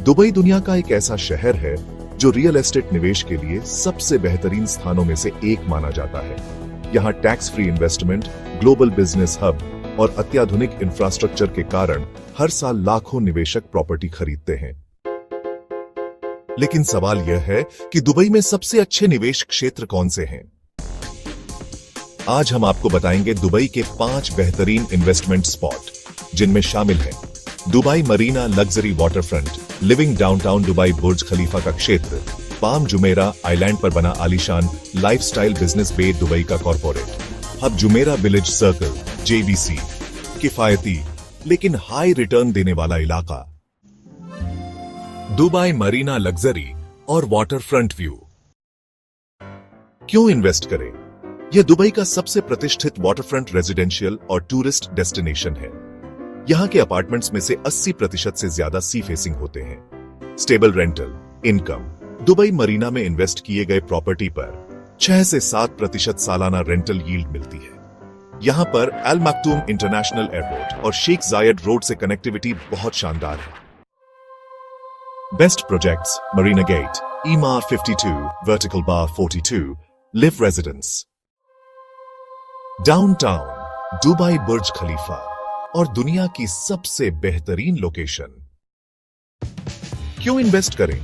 Dubai दुनिया का एक ऐसा शहर है जो रियल एस्टेट निवेश के लिए सबसे बेहतरीन स्थानों में से एक माना जाता है। यहाँ tax free investment, global business hub और अत्याधुनिक इंफ्रास्ट्रक्चर के कारण हर साल लाखों निवेशक प्रॉपर्टी खरीदते हैं। लेकिन सवाल यह है कि दुबई में सबसे अच्छे निवेश क्षेत्र कौन से हैं? आज हम आपको बताएंगे दुबई के 5 बेहतरीन इन्वेस्टमेंट स्पॉट, जिनमें शामिल हैं Dubai Marina luxury waterfront, living Downtown Dubai Burj Khalifa का क्षेत्र, पाम जुमेरा आइलैंड पर बना आलीशान लाइफस्टाइल बिजनेस बे दुबई का corporate hub Jumeirah Village Circle JVC, किफायती लेकिन हाई रिटर्न देने वाला इलाका दुबई मरीना लग्जरी और वाटरफ्रंट व्यू। क्यों इन्वेस्ट करें? यह दुबई का सबसे प्रतिष्ठित वाटरफ्रंट रेजिडेंशियल और टूरिस्ट डेस्टिनेशन है। यहां के अपार्टमेंट्स में से 80% से ज्यादा सी फेसिंग होते हैं। Stable rental income. Dubai Marina में इन्वेस्ट किए गए प्रॉपर्टी पर 6 से 7% सालाना रेंटल यील्ड मिलती है। यहां पर अल मक्तूम इंटरनेशनल एयरपोर्ट और शेख जायद रोड से कनेक्टिविटी बहुत शानदार है। Best projects Marina Gate, Emaar 52, vertical bar 42, live residence. Downtown Dubai Burj Khalifa और दुनिया की सबसे बेहतरीन लोकेशन। क्यों इन्वेस्ट करें?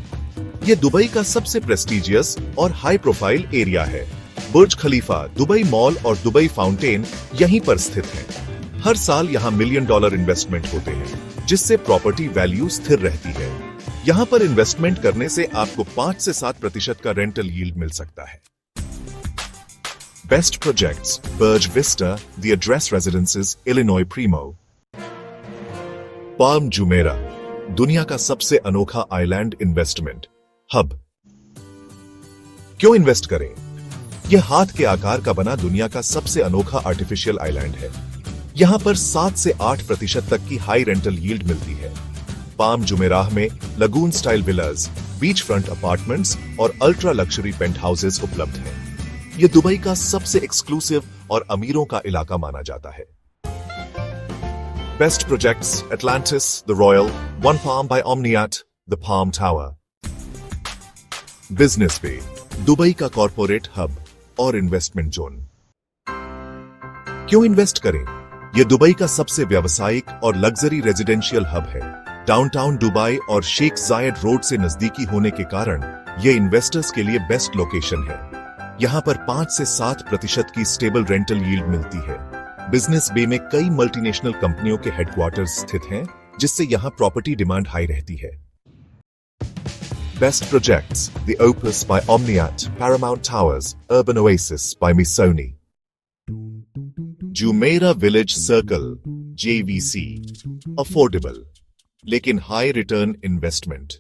यह दुबई का सबसे प्रेस्टिजियस और हाई प्रोफाइल एरिया है। बुर्ज खलीफा, दुबई मॉल और दुबई फाउंटेन यहीं पर स्थित है। हर साल यहां $1 मिलियन इन्वेस्टमेंट होते हैं, जिससे प्रॉपर्टी वैल्यू स्थिर रहती है। यहां पर इन्वेस्टमेंट करने से आपको 5 से 7% का रेंटल यील्ड मिल सकता है। Best projects: Burj Vista, The Address Residences, Illinois Primo. Palm Jumeirah, दुनिया का सबसे अनोखा आइलैंड इन्वेस्टमेंट हब। क्यों इन्वेस्ट करें? यह हाथ के आकार का बना दुनिया का सबसे अनोखा आर्टिफिशियल आइलैंड है। यहां पर 7 से 8% तक की हाई रेंटल यील्ड मिलती है। पाम जुमेराह में lagoon style villas, beach front apartments और अल्ट्रा लग्जरी पेंट हाउसेज उपलब्ध हैं। यह दुबई का सबसे एक्सक्लूसिव और अमीरों का इलाका माना जाता है। Best projects Atlantis, the Royal, One Palm by Omniyat, the Palm Tower. Business Bay, Dubai का कॉर्पोरेट हब और इन्वेस्टमेंट जोन। क्यों इन्वेस्ट करें? यह दुबई का सबसे व्यावसायिक और लग्जरी रेजिडेंशियल हब है। डाउनटाउन दुबई और शेख जायद रोड से नजदीकी होने के कारण यह इन्वेस्टर्स के लिए बेस्ट लोकेशन है। यहां पर 5 से 7% की स्टेबल रेंटल यील्ड मिलती है। बिजनेस बे में कई मल्टीनेशनल कंपनियों के हेडक्वार्टर्स स्थित हैं, जिससे यहां प्रॉपर्टी डिमांड हाई रहती है। Best projects: the Opus by Omniyat, Paramount Towers, Urban Oasis by Missoni. Jumeirah Village Circle JVC, affordable लेकिन हाई रिटर्न इन्वेस्टमेंट।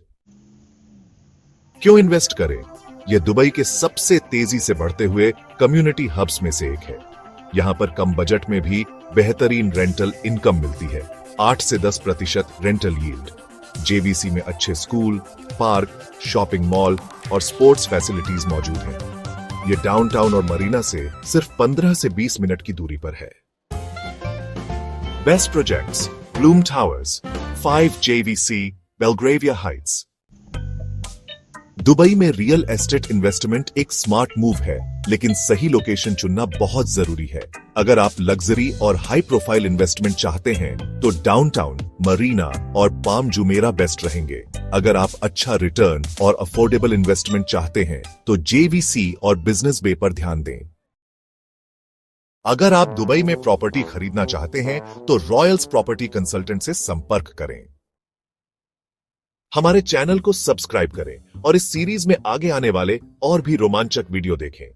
क्यों इन्वेस्ट करें? यह दुबई के सबसे तेजी से बढ़ते हुए कम्युनिटी हब्स में से एक है। यहां पर कम बजट में भी बेहतरीन रेंटल इनकम मिलती है। 8 से 10% रेंटल यील्ड। JVC में अच्छे स्कूल, पार्क, शॉपिंग मॉल और स्पोर्ट्स फैसिलिटीज मौजूद हैं। यह डाउनटाउन और मरीना से सिर्फ 15 से 20 मिनट की दूरी पर है। Best projects: Bloom Towers, 5 JVC, Belgravia Heights. Dubai में रियल एस्टेट इन्वेस्टमेंट एक स्मार्ट मूव है, लेकिन सही लोकेशन चुनना बहुत जरूरी है। अगर आप लग्जरी और हाई प्रोफाइल इन्वेस्टमेंट चाहते हैं, तो डाउनटाउन, मरीना और पाम जुमेरा बेस्ट रहेंगे। अगर आप अच्छा रिटर्न और अफोर्डेबल इन्वेस्टमेंट चाहते हैं, तो JVC और बिजनेस बे पर ध्यान दें। अगर आप दुबई में प्रॉपर्टी खरीदना चाहते हैं, तो रॉयल्स प्रॉपर्टी कंसल्टेंट से संपर्क करें। हमारे चैनल को सब्सक्राइब करें और इस सीरीज में आगे आने वाले और भी रोमांचक वीडियो देखें।